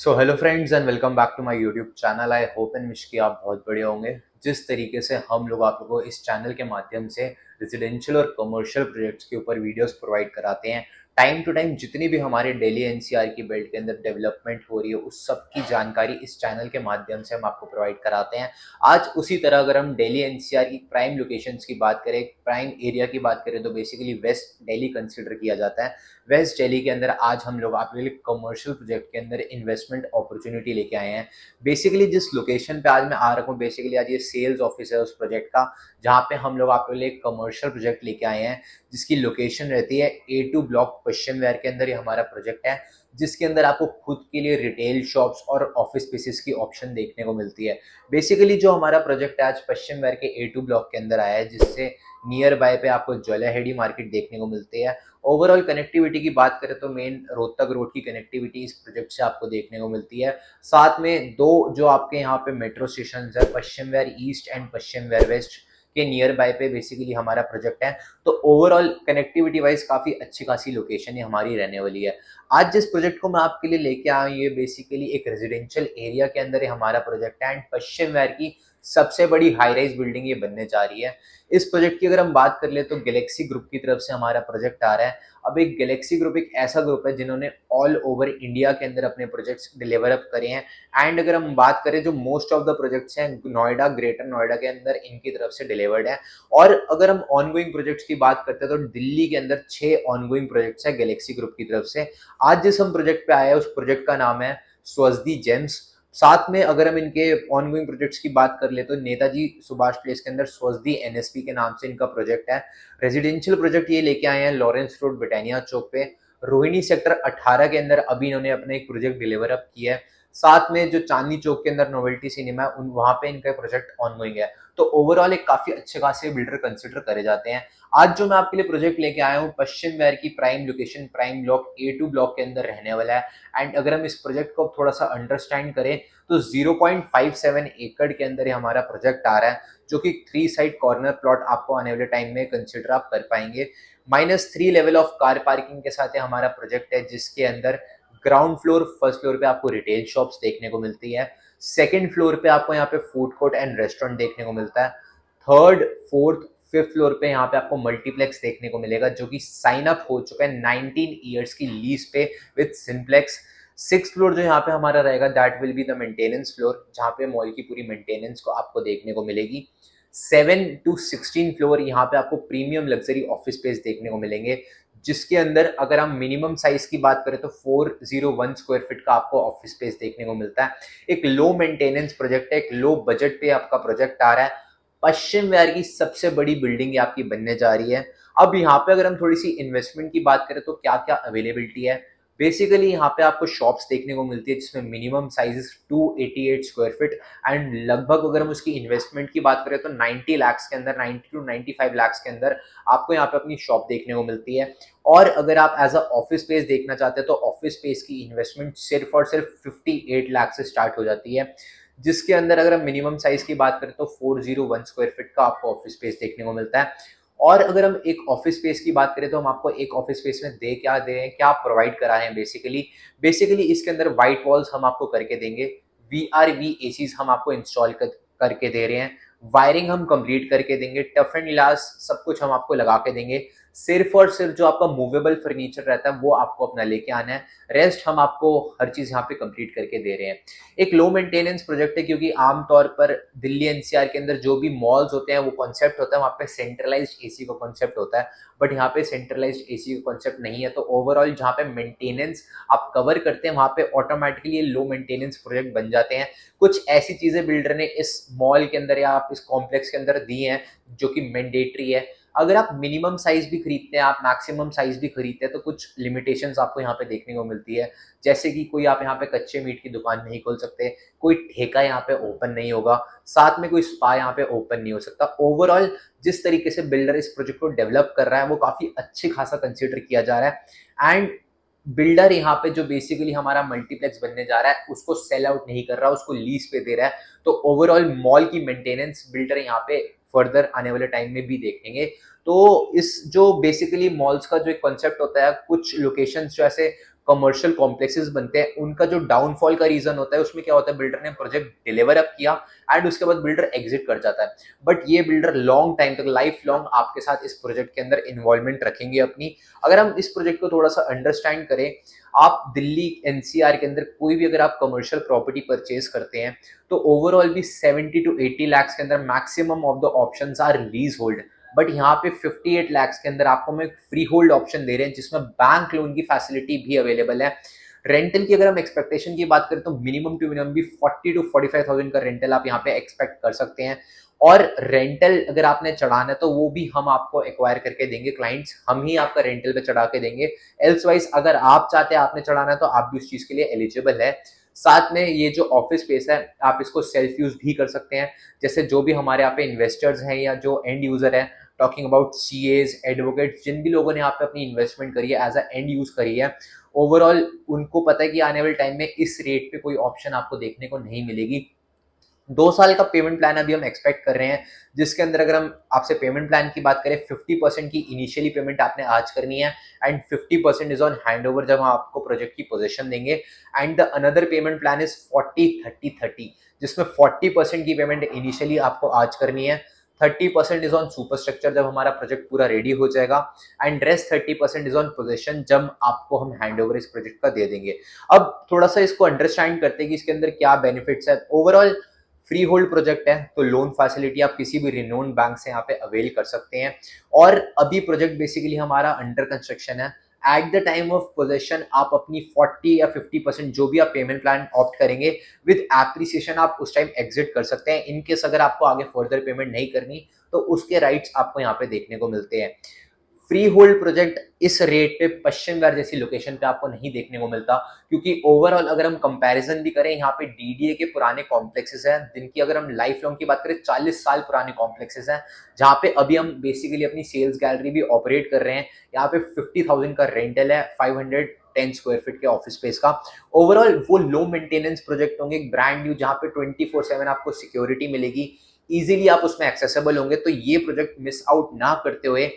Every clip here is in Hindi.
So hello friends and welcome back to my YouTube channel. I hope and wish कि आप बहुत बढ़िया होंगे। जिस तरीके से हम लोग आप लोगों को इस चैनल के माध्यम से रेजिडेंशियल और कमर्शियल प्रोजेक्ट्स के ऊपर वीडियोस प्रोवाइड कराते हैं, टाइम टू टाइम जितनी भी हमारे दिल्ली एनसीआर की बेल्ट के अंदर डेवलपमेंट हो रही है उस सब की जानकारी इस चैनल के माध्यम से हम आपको प्रोवाइड कराते हैं। आज उसी तरह अगर हम दिल्ली एनसीआर की प्राइम लोकेशंस की बात करें, प्राइम एरिया की बात करें, तो बेसिकली वेस्ट दिल्ली कंसिडर किया जाता है। वेस्ट दिल्ली के अंदर आज हम लोग आपके लिए कमर्शियल प्रोजेक्ट के अंदर इन्वेस्टमेंट अपॉर्चुनिटी लेके आए हैं। बेसिकली जिस लोकेशन पे आज मैं आ रखा हूँ, बेसिकली आज ये सेल्स ऑफिस है उस प्रोजेक्ट का, जहाँ पे हम लोग आपके लिए कमर्शियल प्रोजेक्ट लेके आए हैं, जिसकी लोकेशन रहती है A2 ब्लॉक पश्चिम विहार के अंदर। ये हमारा प्रोजेक्ट है जिसके अंदर आपको खुद के लिए रिटेल शॉप्स और ऑफिस स्पेसेस की ऑप्शन देखने को मिलती है। बेसिकली जो हमारा प्रोजेक्ट है आज पश्चिम विहार के A2 ब्लॉक के अंदर आया है, जिससे नियर बाय पे आपको जोलाहेडी मार्केट देखने को मिलती है। ओवरऑल कनेक्टिविटी की बात करें तो मेन रोहतक रोड की कनेक्टिविटी इस प्रोजेक्ट से आपको देखने को मिलती है। साथ में दो जो आपके यहाँ पे मेट्रो स्टेशन है, Paschim Vihar east and Paschim Vihar west के नियर बाय पे बेसिकली हमारा प्रोजेक्ट है। तो ओवरऑल कनेक्टिविटी वाइज काफ़ी अच्छी खासी लोकेशन ही हमारी रहने वाली है। आज जिस प्रोजेक्ट को मैं आपके लिए लेके आया हूँ, ये बेसिकली एक रेजिडेंशियल एरिया के अंदर ही हमारा प्रोजेक्ट है एंड पश्चिम विहार की सबसे बड़ी हाई राइज बिल्डिंग ये बनने जा रही है। इस प्रोजेक्ट की अगर हम बात कर ले तो गैलेक्सी ग्रुप की तरफ से हमारा प्रोजेक्ट आ रहा है। अब एक गैलेक्सी ग्रुप एक ऐसा ग्रुप है जिन्होंने ऑल ओवर इंडिया के अंदर अपने प्रोजेक्ट्स डिलीवर अप करे हैं। एंड अगर हम बात करें, जो मोस्ट ऑफ द प्रोजेक्ट्स हैं नोएडा, ग्रेटर नोएडा के अंदर इनकी तरफ से डिलीवर्ड है। और अगर हम ऑनगोइंग प्रोजेक्ट्स की बात करते हैं तो दिल्ली के अंदर 6 ऑनगोइंग प्रोजेक्ट्स है गैलेक्सी ग्रुप की तरफ से। आज जिस हम प्रोजेक्ट पे आए हैं उस प्रोजेक्ट का नाम है स्वसदी जेम्स। साथ में अगर हम इनके ऑनगोइंग प्रोजेक्ट्स की बात कर ले तो नेताजी सुभाष प्लेस के अंदर स्वसदी एनएसपी के नाम से इनका प्रोजेक्ट है। रेजिडेंशियल प्रोजेक्ट ये लेके आए हैं लॉरेंस रोड ब्रिटानिया चौक पे, रोहिणी सेक्टर 18 के अंदर अभी इन्होंने अपना एक प्रोजेक्ट डिलीवर अप किया है। साथ में जो चांदनी चौक के अंदर नोवेल्टी सिनेमा है वहां पे इनका प्रोजेक्ट ऑनगोइंग है। तो ओवरऑल एक काफी अच्छे खासे बिल्डर कंसिडर करे जाते हैं। आज जो मैं आपके लिए प्रोजेक्ट लेके आया हूँ पश्चिम विहार की prime location, prime block A2 block के अंदर रहने वाला है। एंड अगर हम इस प्रोजेक्ट को थोड़ा सा अंडरस्टैंड करें तो 0.57 एकड़ के अंदर ये हमारा प्रोजेक्ट आ रहा है, जो कि 3 साइड कॉर्नर प्लॉट आपको आने वाले टाइम में कंसिडर आप कर पाएंगे। -3 लेवल ऑफ कार पार्किंग के साथ ये हमारा प्रोजेक्ट है, जिसके अंदर ग्राउंड फ्लोर, फर्स्ट फ्लोर पे आपको रिटेल शॉप्स देखने को मिलती है। सेकेंड फ्लोर पे आपको यहाँ पे फूड कोर्ट एंड रेस्टोरेंट देखने को मिलता है। थर्ड, फोर्थ, फिफ्थ फ्लोर पे यहाँ पे आपको मल्टीप्लेक्स देखने को मिलेगा, जो कि साइन अप हो चुका है 19 ईयर्स की लीज पे विद सिंप्लेक्स। सिक्स फ्लोर जो यहाँ पे हमारा रहेगा that will be the maintenance floor, जहाँ पे मॉल की पूरी मेंटेनेंस को आपको देखने को मिलेगी। 7 to 16 फ्लोर यहाँ पे आपको प्रीमियम लग्जरी ऑफिस स्पेस देखने को मिलेंगे, जिसके अंदर अगर हम मिनिमम साइज की बात करें तो 401 स्क्वायर फीट का आपको ऑफिस स्पेस देखने को मिलता है। एक लो मेंटेनेंस प्रोजेक्ट है, एक लो बजट पे आपका प्रोजेक्ट आ रहा है। पश्चिम विहार की सबसे बड़ी बिल्डिंग आपकी बनने जा रही है। अब यहाँ पे अगर हम थोड़ी सी इन्वेस्टमेंट की बात करें तो क्या क्या अवेलेबिलिटी है। बेसिकली यहाँ पे आपको शॉप्स देखने को मिलती है जिसमें minimum size 288 square feet and लगभग अगर हम उसकी इन्वेस्टमेंट की बात करें तो 90 लाख के अंदर, 90 to 95 लाख के अंदर आपको यहाँ पे अपनी शॉप देखने को मिलती है। और अगर आप एज अ ऑफिस स्पेस देखना चाहते हैं तो ऑफिस स्पेस की इन्वेस्टमेंट सिर्फ और सिर्फ 58 लाख से स्टार्ट हो जाती है, जिसके अंदर अगर हम मिनिमम साइज की बात करें तो 401 स्क्वायर फीट का आपको ऑफिस स्पेस देखने को मिलता है। और अगर हम एक ऑफिस स्पेस की बात करें तो हम आपको एक ऑफिस स्पेस में दे रहे हैं, क्या प्रोवाइड करा है। बेसिकली इसके अंदर व्हाइट वॉल्स हम आपको करके देंगे, VRV एसीज हम आपको इंस्टॉल करके दे रहे हैं, वायरिंग हम कंप्लीट करके देंगे, टफ एंड ग्लास सब कुछ हम आपको लगा के देंगे। सिर्फ और सिर्फ जो आपका मूवेबल फर्नीचर रहता है वो आपको अपना लेके आना है, रेस्ट हम आपको हर चीज यहाँ पे कंप्लीट करके दे रहे हैं। एक लो मेंटेनेंस प्रोजेक्ट है, क्योंकि आमतौर पर दिल्ली एनसीआर के अंदर जो भी मॉल्स होते हैं वो कॉन्सेप्ट होता है वहाँ पे सेंट्रलाइज्ड एसी का कॉन्सेप्ट होता है, बट यहाँ पे सेंट्रलाइज्ड एसी का कॉन्सेप्ट नहीं है। तो ओवरऑल जहाँ पे मेंटेनेंस आप कवर करते हैं वहाँ पे ऑटोमेटिकली ये लो मेंटेनेंस प्रोजेक्ट बन जाते हैं। कुछ ऐसी चीजें बिल्डर ने इस मॉल के अंदर या आप इस कॉम्प्लेक्स के अंदर दी हैं जो कि मैंडेटरी है। अगर आप मिनिमम साइज भी खरीदते हैं, आप मैक्सिमम साइज भी खरीदते हैं, तो कुछ लिमिटेशंस आपको यहाँ पे देखने को मिलती है। जैसे कि कोई आप यहाँ पे कच्चे मीट की दुकान नहीं खोल सकते, कोई ठेका यहाँ पे ओपन नहीं होगा, साथ में कोई स्पा यहाँ पे ओपन नहीं हो सकता। ओवरऑल जिस तरीके से बिल्डर इस प्रोजेक्ट को डेवलप कर रहा है वो काफी अच्छे खासा कंसिडर किया जा रहा है। एंड बिल्डर यहाँ पे जो बेसिकली हमारा मल्टीप्लेक्स बनने जा रहा है उसको सेल आउट नहीं कर रहा, उसको लीज पे दे रहा है। तो ओवरऑल मॉल की मेंटेनेंस बिल्डर यहाँ पे फर्दर आने वाले टाइम में भी देखेंगे। तो इस जो बेसिकली मॉल्स का जो एक कॉन्सेप्ट होता है, कुछ लोकेशंस जो ऐसे कमर्शियल कॉम्प्लेक्सेस बनते हैं, उनका जो डाउनफॉल का रीजन होता है उसमें क्या होता है, बिल्डर ने प्रोजेक्ट डिलीवर अप किया एंड उसके बाद बिल्डर एग्जिट कर जाता है। बट ये बिल्डर लॉन्ग टाइम तक, लाइफ लॉन्ग आपके साथ इस प्रोजेक्ट के अंदर इन्वॉल्वमेंट रखेंगे अपनी। अगर हम इस प्रोजेक्ट को थोड़ा सा अंडरस्टैंड करें, आप दिल्ली एनसीआर के अंदर कोई भी अगर आप कमर्शियल प्रॉपर्टी परचेज करते हैं तो ओवरऑल भी 70 to 80 लाख के अंदर maximum of the options are leasehold. But यहाँ पे 58 लाख के अंदर आपको हम एक फ्री होल्ड ऑप्शन दे रहे हैं जिसमें बैंक लोन की फैसिलिटी भी अवेलेबल है। रेंटल की अगर हम एक्सपेक्टेशन की बात करें तो मिनिमम टू मिनिमम भी 40 to 45,000 का रेंटल आप यहाँ पे एक्सपेक्ट कर सकते हैं। और रेंटल अगर आपने चढ़ाना है तो वो भी हम आपको एक्वायर करके देंगे, क्लाइंट्स हम ही आपका रेंटल पे चढ़ा के देंगे। एल्सवाइज अगर आप चाहते हैं आपने चढ़ाना है तो आप भी उस चीज के लिए एलिजिबल है। साथ में ये जो ऑफिस स्पेस है आप इसको सेल्फ यूज भी कर सकते हैं। जैसे जो भी हमारे यहाँ पे इन्वेस्टर्स हैं या जो एंड यूजर है, टॉकिंग अबाउट सीएज, एडवोकेट्स, जिन भी लोगों ने यहाँ पे अपनी इन्वेस्टमेंट करी है एज अ एंड यूज करी है, ओवरऑल उनको पता है कि आने वाले टाइम में इस रेट पे कोई ऑप्शन आपको देखने को नहीं मिलेगी। 2 साल का पेमेंट प्लान अभी हम एक्सपेक्ट कर रहे हैं, जिसके अंदर अगर हम आपसे पेमेंट प्लान की बात करें 50% की इनिशियली पेमेंट आपने आज करनी है and 50% is on hand over जब हम आपको प्रोजेक्ट की पोजीशन देंगे। And the another payment plan is 40-30-30, जिसमें 40% की पेमेंट इनिशियली आपको आज करनी है, 30% इज ऑन सुपर स्ट्रक्चर जब हमारा प्रोजेक्ट पूरा रेडी हो जाएगा, and rest 30% is on position जब आपको हम हैंड ओवर इस प्रोजेक्ट का दे देंगे। अब थोड़ा सा इसको अंडरस्टैंड करते हैं कि इसके अंदर क्या बेनिफिट्स है। ओवरऑल फ्री होल्ड प्रोजेक्ट है तो लोन फैसिलिटी आप किसी भी रिनोन बैंक से यहाँ पे अवेल कर सकते हैं। और अभी प्रोजेक्ट बेसिकली हमारा अंडर कंस्ट्रक्शन है। At the time of possession आप अपनी 40 या 50% जो भी आप पेमेंट प्लान ऑप्ट करेंगे विद एप्रिसिएशन आप उस टाइम एग्जिट कर सकते हैं। इनकेस अगर आपको आगे फर्दर पेमेंट नहीं करनी तो उसके राइट्स आपको यहाँ पे देखने को मिलते हैं। फ्री होल्ड प्रोजेक्ट इस रेट पे पश्चिम विहार जैसी लोकेशन पे आपको नहीं देखने को मिलता, क्योंकि ओवरऑल अगर हम कंपैरिजन भी करें, यहाँ पे डीडीए के पुराने कॉम्प्लेक्सेस हैं जिनकी अगर हम लाइफ लॉन्ग की बात करें 40 साल पुराने कॉम्प्लेक्सेस हैं, जहाँ पे अभी हम बेसिकली अपनी सेल्स गैलरी भी ऑपरेट कर रहे हैं। यहाँ पे 50,000 का रेंटल है 510 स्क्वायर फीट के ऑफिस स्पेस का। ओवरऑल वो लो मेंटेनेंस प्रोजेक्ट होंगे, ब्रांड न्यू, जहाँ पे 24/7 आपको सिक्योरिटी मिलेगी, इजीली आप उसमें एक्सेसिबल होंगे। तो ये प्रोजेक्ट मिस आउट ना करते हुए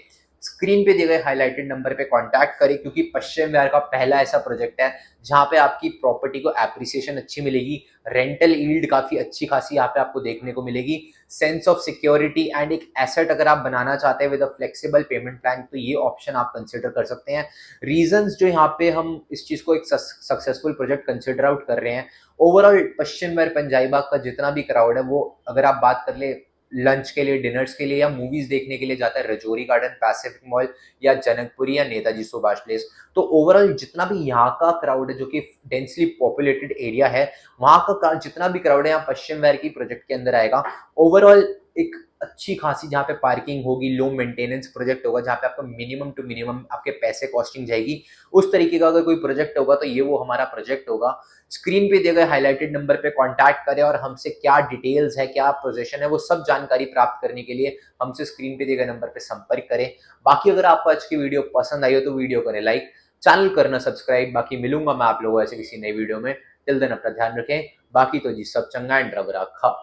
स्क्रीन पे दिए गए हाईलाइटेड नंबर पे कांटेक्ट करें, क्योंकि पश्चिम विहार का पहला ऐसा प्रोजेक्ट है जहां पे आपकी प्रॉपर्टी को एप्रिसिएशन अच्छी मिलेगी, रेंटल यील्ड काफी अच्छी खासी यहाँ पे आपको देखने को मिलेगी, सेंस ऑफ सिक्योरिटी एंड एक एसेट अगर आप बनाना चाहते हैं with a flexible pavement plan तो ये ऑप्शन आप कंसिडर कर सकते हैं। रीजंस जो यहाँ पे हम इस चीज को एक सक्सेसफुल प्रोजेक्ट कंसिडर आउट कर रहे हैं, ओवरऑल पश्चिम विहार पंजाबी बाग का जितना भी क्राउड है वो अगर आप बात कर ले लंच के लिए, डिनर्स के लिए या मूवीज देखने के लिए जाता है रजौरी गार्डन, पैसिफिक मॉल या जनकपुरी या नेताजी सुभाष प्लेस। तो ओवरऑल जितना भी यहाँ का क्राउड है जो कि डेंसली पॉपुलेटेड एरिया है, वहाँ का जितना भी क्राउड है यहाँ पश्चिम विहार की प्रोजेक्ट के अंदर आएगा। ओवरऑल एक अच्छी खासी जहाँ पे पार्किंग होगी, लो मेंटेनेंस प्रोजेक्ट होगा जहाँ पे आपको मिनिमम टू मिनिमम आपके पैसे कॉस्टिंग जाएगी, उस तरीके का अगर कोई प्रोजेक्ट होगा तो ये वो हमारा प्रोजेक्ट होगा। स्क्रीन पे दिए गए हाईलाइटेड नंबर पे कांटेक्ट करें और हमसे क्या डिटेल्स है, क्या पोजीशन है, वो सब जानकारी प्राप्त करने के लिए हमसे स्क्रीन पे दिए गए नंबर पे संपर्क करें। बाकी अगर आपको आज की वीडियो पसंद आई हो तो वीडियो करें लाइक, चैनल करना सब्सक्राइब। बाकी मिलूंगा मैं आप लोगों ऐसे किसी नई वीडियो में। टिल देन अपना ध्यान रखें। बाकी तो जी सब चंगा एंड रब रखा।